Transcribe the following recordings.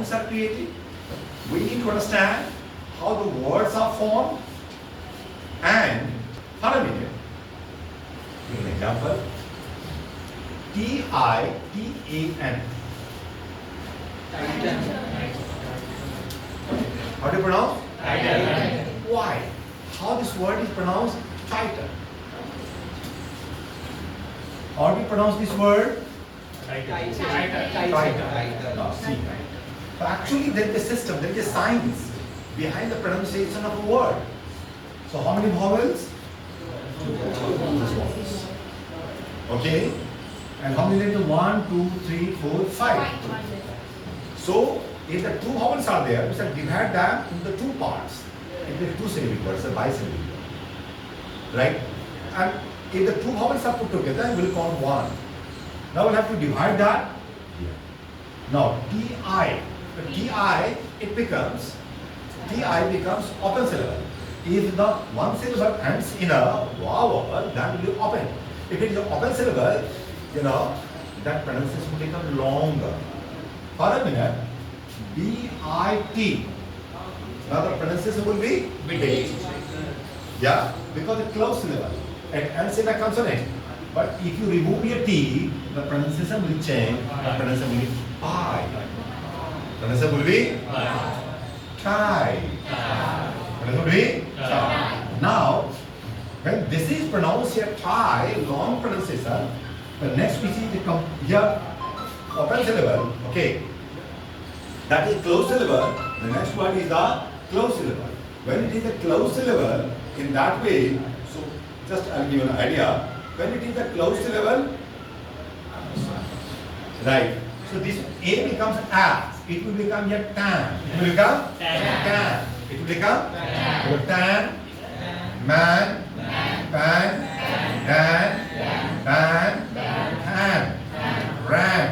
sounds are created. We need to understand how the words are formed. And for a minute, give an example. Titan. How do you pronounce? Titan. Why? How this word is pronounced? Titan. How do you pronounce this word? Titan. Titan. No, see. So actually, there is a system, there is a science behind the pronunciation of a word. So how many vowels? Two vowels. Okay. And how many letters? 1, 2, 3, 4, 5. So if the two vowels are there, we shall divide them into two parts. If there are two syllabic words, a bisyllabic word. Right? And if the two vowels are put together, we will count 1. Now we'll have to divide that. Now TI. The TI, it becomes, TI becomes open syllable. If the one syllable ends in a vowel, that will be open. If it is an open syllable, that pronunciation will become longer. For a minute, BIT. Now the pronunciation will be bit. Yeah, because it's closed syllable. It ends in a consonant. But if you remove your T, the pronunciation will change. The pronunciation will be I. Pronunciation will be try. Pronunciation will be try. Now, when this is pronounced here, try, long pronunciation, the next we see here, open syllable, okay. That is closed syllable. The next one is the closed syllable. When it is a closed syllable, in that way, so just I'll give you an idea. When it is a closed syllable, right. So this A becomes A. It will become your tan. It will become tan. It will become tan, man, pan, dan, tan, ran.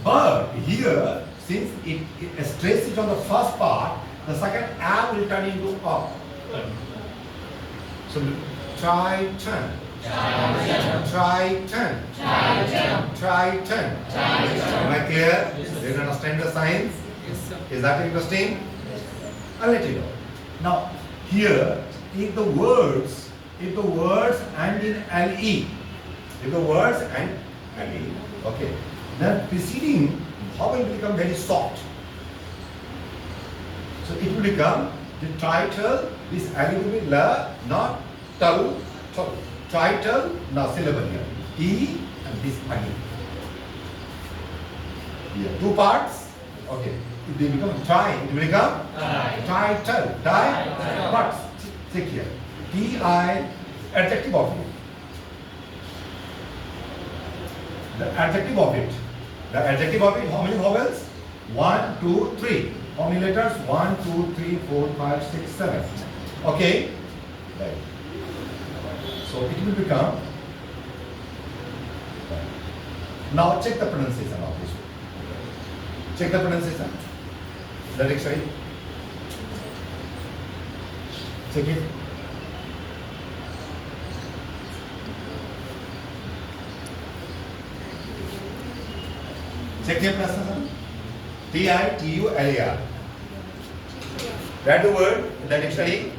But here, since it stress is on the first part, the second A will turn into up. So try, turn. Try, turn. Try, turn. Am I clear? Do you understand the science? Yes, sir. Is that interesting? I'll let you know. Now, here, if the words end in LE, if the words end LE, okay, then preceding vowel will become very soft. So it will become the title, this LE will be la, not tal, tal. Title, now syllable here. E and this again. Here, two parts. Okay. If they become try, it will become title. Die. But check here. T-I, adjective of it. The adjective of it. The adjective of it, how many vowels? 1, 2, 3. How many letters? 1, 2, 3, 4, 5, 6, 7. Okay. Right. So it will become. Now check the pronunciation of this word. Check the pronunciation. The dictionary. Check it. Check the pronunciation. T-I-T-U-L-A-R. Write the word in the dictionary.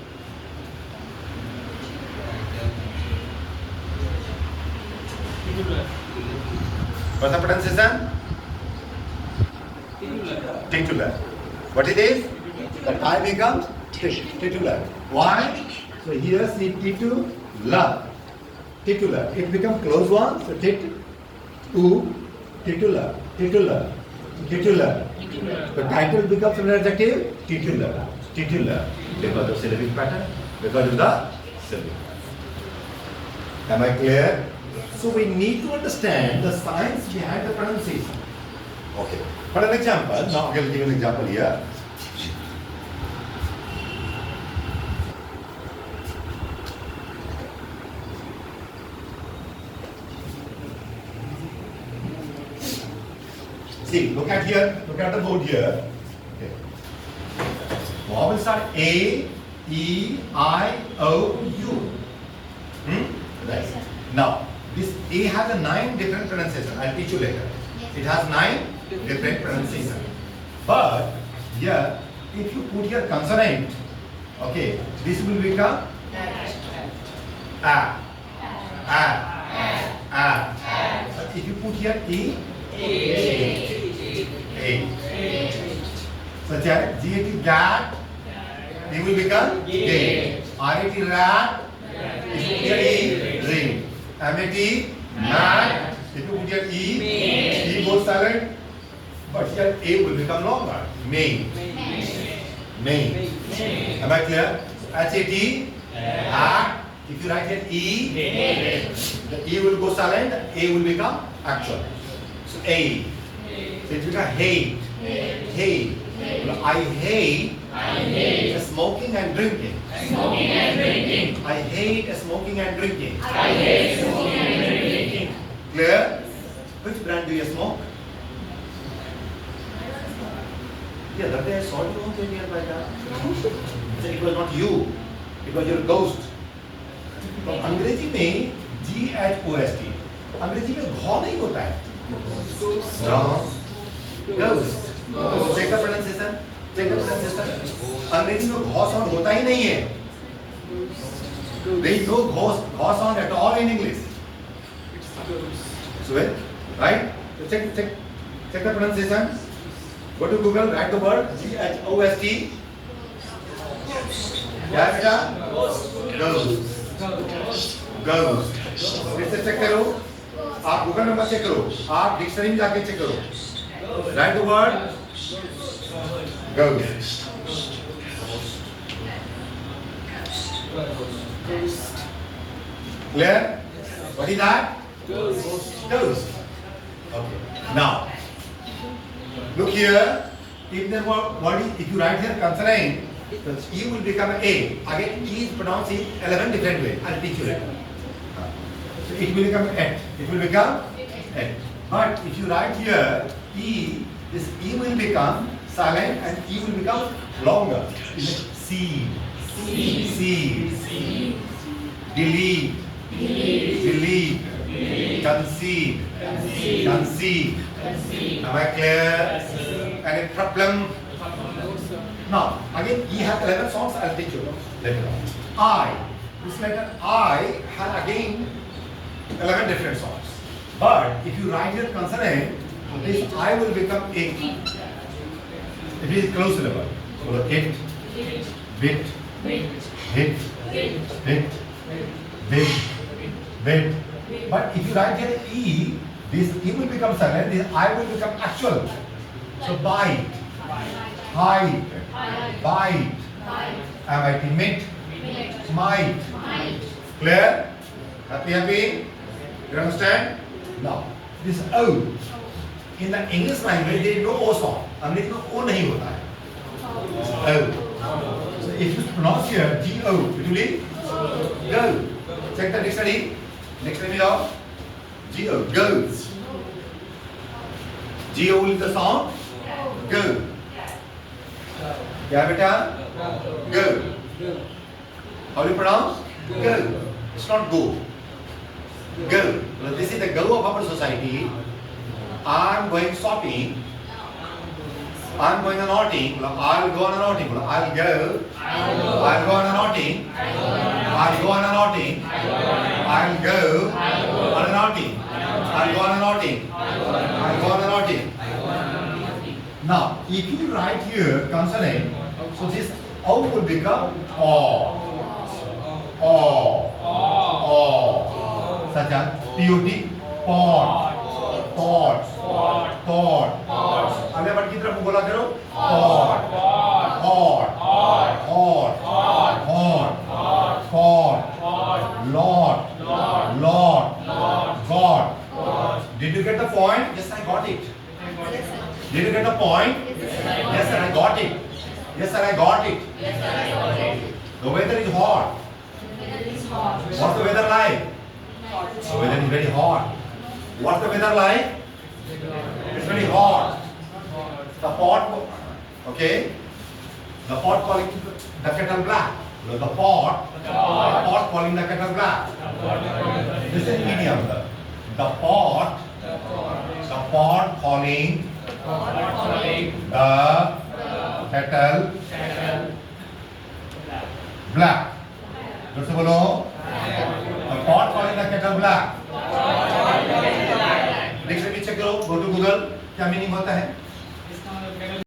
What's the pronunciation? Titular. What it is? The tie becomes titular. Why? So here see titular. Titular. It becomes close one. So titular. Titular. Titular. The title becomes an adjective. Titular. Titular. Because of syllabic pattern. Because of the syllabic pattern. Am I clear? So we need to understand the science behind the pronunciation. Okay. For an example, now I will give you an example here. See, look at here, look at the board here. Okay. Vowels are A, E, I, O, U. Right. Now, this A has a 9 different pronunciation. I'll teach you later. It has 9 different pronunciation. But here, if you put here consonant, okay, this will become a. But if you put here e, a. Such as gat, gat, it will become gate. rat, rat, if you put here e, ring. mat, mat, if you put here e goes silent. But here a will become longer. Main. Main. Am I clear? Hat, hat. If you write here e, the e will go silent, a will become actual. So a. So it becomes hate. Hate. I hate smoking and drinking. I hate smoking and drinking. Clear? Which brand do you smoke? Yeah, that day I saw you okay nearby that. So it was not you. It was your ghost. तो अंग्रेजी में GHOST, अंग्रेजी में घ नहीं होता है. Ghost. Check the pronunciation. Check the pronunciation. अंग्रेजी में घ साउंड होता ही नहीं है. There is no घ sound at all in English. So right? So check the pronunciation. Go to Google, write the word GHOST. क्या है बेटा? Ghost. Ghost. फिर से चेक करो. आप गूगल में मत चेक करो. आप डिक्शनरी में जाके चेक करो. Write the word ghost. Clear? What is that? Ghost. Okay. Now, look here. If there were if you write here consonant, so E will become A. Again, E is pronounced in 11 different ways. I'll teach you later. So it will become et. It will become et. But if you write here E, this E will become silent and E will become longer. Seed. Seed. Delete. Delete. Conceive. Conceive. Am I clear? Any problem? Now, again, E has 11 sounds. I'll teach you later on. I. This letter I has again 11 different sounds. But if you write here consonant, this I will become A. It is close syllable. So it, bit, hit, hit, bit, bit. But if you write here E, this E will become silent, this I will become actual. So bite, hide, bite, mit, might. Clear? Happy? You understand? Now, this O, in the English language there is no O sound. अंग्रेजी में O नहीं होता है. O. So if you pronounce here G-O, it will be go. Check the dictionary. Dictionary of G-O, goes. G-O is the sound. Go. क्या बेटा? Go. How do you pronounce? Go. It's not go. Go. Well, this is the go of our society. I'm going shopping. I'm going on outing. I'll go on an outing. I'll go. I'll go on an outing. I'll go on an outing. I'll go on an outing. I'll go on an outing. I'll go on an outing. Now, if you write here consonant, so this O will become O. O. O. Such as P-O-T, pot, pot, pot. अगले word की तरफ बोला करो pot, pot, pot, pot, pot, lot, lot, God. Did you get the point? Yes, I got it. Did you get the point? Yes, sir, I got it. Yes, sir, I got it. The weather is hot. What's the weather like? The weather is very hot. What's the weather like? It's very hot. The pot, okay? The pot calling the kettle black. The pot calling the kettle black. This is idiom. The pot calling the kettle black. फिर से बोलो, the pot calling the kettle black. Dictionary check करो, go to Google, क्या meaning होता है?